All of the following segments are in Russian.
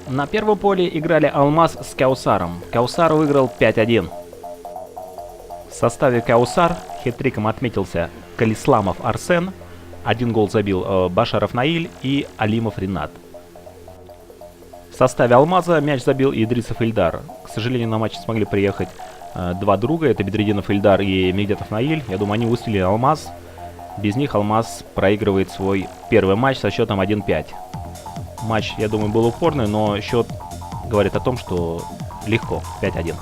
На первом поле играли Алмаз с Кяусаром. Кяусар выиграл 5-1. В составе Кяусар хет-триком отметился Калисламов Арсен. Один гол забил Башаров Наиль и Алимов Ринат. В составе Алмаза мяч забил Идрисов Ильдар. К сожалению, на матч смогли приехать два друга. Это Бедрединов Ильдар и Мегдетов Наиль. Я думаю, они усилили Алмаз. Без них Алмаз проигрывает свой первый матч со счетом 1-5. Матч, я думаю, был упорный, но счет говорит о том, что легко, 5-1.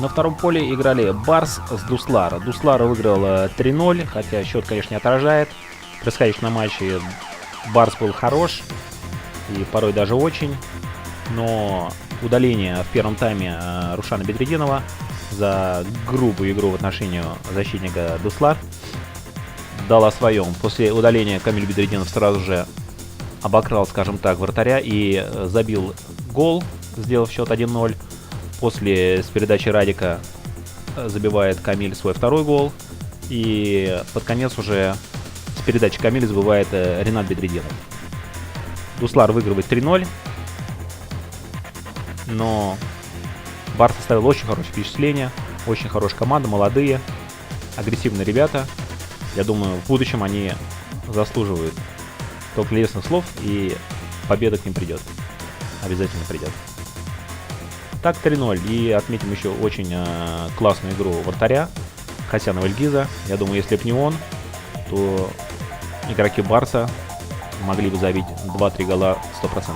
На втором поле играли Барс с Дуслар. Дуслар выиграл 3-0, хотя счет, конечно, не отражает. Происходящий на матче Барс был хорош, и порой даже очень. Но удаление в первом тайме Рушана Бедрединова за грубую игру в отношении защитника Дуслар дал о своем. После удаления Камиль Бедрединов сразу же обокрал, скажем так, вратаря и забил гол, сделав счет 1-0. После с передачи Радика забивает Камиль свой второй гол. И под конец уже с передачи Камиля забивает Ринат Бедрединов. Дуслар выигрывает 3-0. Но Барс оставил очень хорошее впечатление. Очень хорошая команда, молодые, агрессивные ребята. Я думаю, в будущем они заслуживают только лестных слов, и победа к ним придет. Обязательно придет. Так, 3-0. И отметим еще очень классную игру вратаря Хасянова Ильгиза. Я думаю, если бы не он, то игроки Барса могли бы забить 2-3 гола 100%.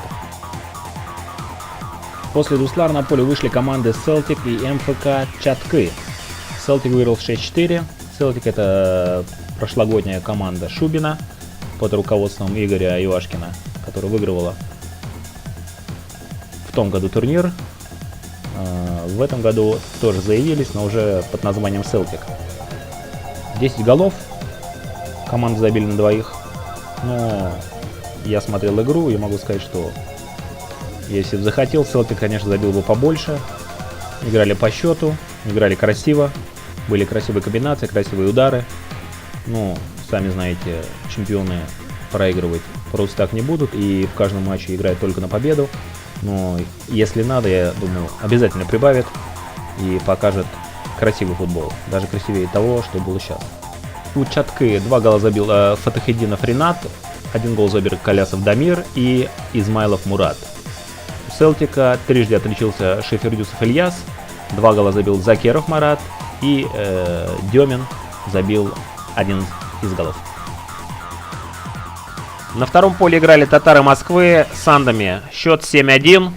После Дуслар на поле вышли команды Селтик и МФК Чаткы. Селтик выиграл 6-4. Селтик — это прошлогодняя команда Шубина под руководством Игоря Ивашкина, которая выигрывала в том году турнир. В этом году тоже заявились, но уже под названием Селтик. 10 голов. Команды забили на двоих. Но я смотрел игру и могу сказать, что если бы захотел, Селтик, конечно, забил бы побольше. Играли по счету, играли красиво. Были красивые комбинации, красивые удары. Ну, сами знаете, чемпионы проигрывать просто так не будут. И в каждом матче играют только на победу. Но если надо, я думаю, обязательно прибавит и покажет красивый футбол. Даже красивее того, что было сейчас. У Чатки 2 гола забил Фатахеддинов Ринат. 1 гол забил Колясов Дамир и Измайлов Мурат. У Селтика трижды отличился Шефердюсов Ильяс. 2 гола забил Закеров Марат. И Демин забил 1 из голов. На втором поле играли Татары Москвы с Андами. Счет 7-1.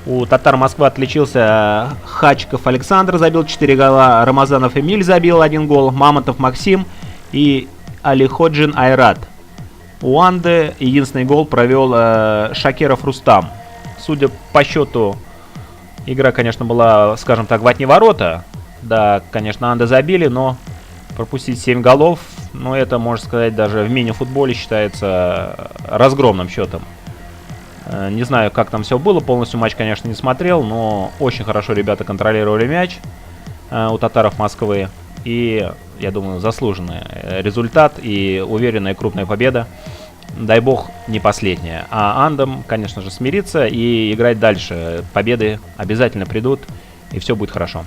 У Татар Москвы отличился Хачков Александр, забил 4 гола. Рамазанов Эмиль забил 1 гол. Мамонтов Максим и Алиходжин Айрат. У Анды единственный гол провел Шакиров Рустам. Судя по счету, игра, конечно, была, скажем так, в одни ворота. Да, конечно, Анды забили, но пропустить 7 голов, ну, это, можно сказать, даже в мини-футболе считается разгромным счетом. Не знаю, как там все было, полностью матч, конечно, не смотрел, но очень хорошо ребята контролировали мяч у татаров Москвы. И, я думаю, заслуженный результат и уверенная крупная победа. Дай бог, не последняя. А Андам, конечно же, смириться и играть дальше. Победы обязательно придут, и все будет хорошо.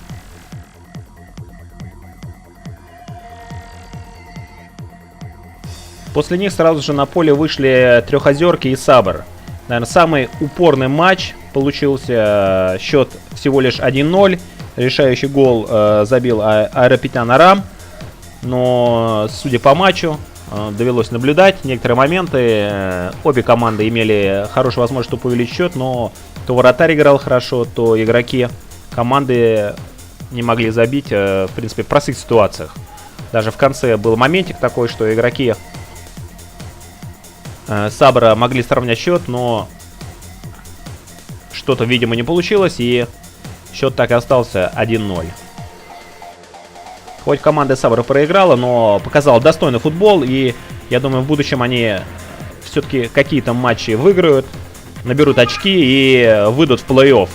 После них сразу же на поле вышли Трехозерки и Сабр. Наверное, самый упорный матч получился. Счет всего лишь 1-0. Решающий гол забил Айрапетян Арам. Но, судя по матчу, довелось наблюдать некоторые моменты. Обе команды имели хорошую возможность, чтобы увеличить счет, но то вратарь играл хорошо, то игроки команды не могли забить, в принципе, в простых ситуациях. Даже в конце был моментик такой, что игроки Сабра могли сравнять счет, но что-то, видимо, не получилось, и счет так и остался 1-0. Хоть команда Сабра проиграла, но показала достойный футбол, и я думаю, в будущем они все-таки какие-то матчи выиграют. наберут очки и выйдут в плей-офф.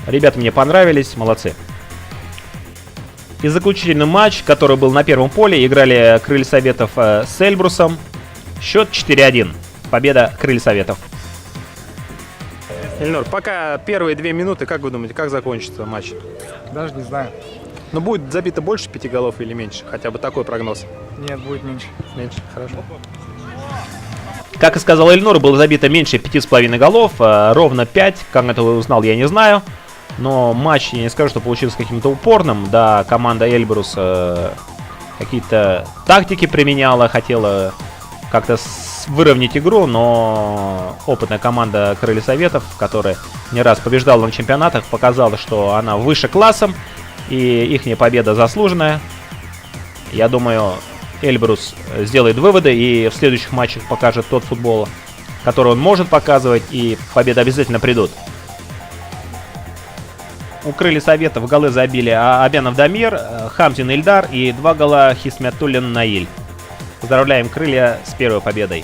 Ребята мне понравились, молодцы. И заключительный матч, который был на первом поле, играли Крылья Советов с Эльбрусом. Счет 4-1. Победа Крылья Советов. Эльнур, пока первые 2 минуты, как вы думаете, как закончится матч? Даже не знаю. Ну, будет забито больше 5 голов или меньше? Хотя бы такой прогноз. Нет, будет меньше. Меньше, хорошо. Как и сказал Эльнур, было забито меньше 5,5 голов, ровно 5. Как это узнал, я не знаю. Но матч, я не скажу, что получился каким-то упорным. Да, команда Эльбрус какие-то тактики применяла, хотела как-то выровнять игру, но опытная команда Крылья Советов, которая не раз побеждала на чемпионатах, показала, что она выше классом, и ихняя победа заслуженная. Я думаю, Эльбрус сделает выводы и в следующих матчах покажет тот футбол, который он может показывать, и победы обязательно придут. У Крылья Советов голы забили Абянов Дамир, Хамзин Ильдар и 2 гола Хисмятуллин Наиль. Поздравляем Крылья с первой победой.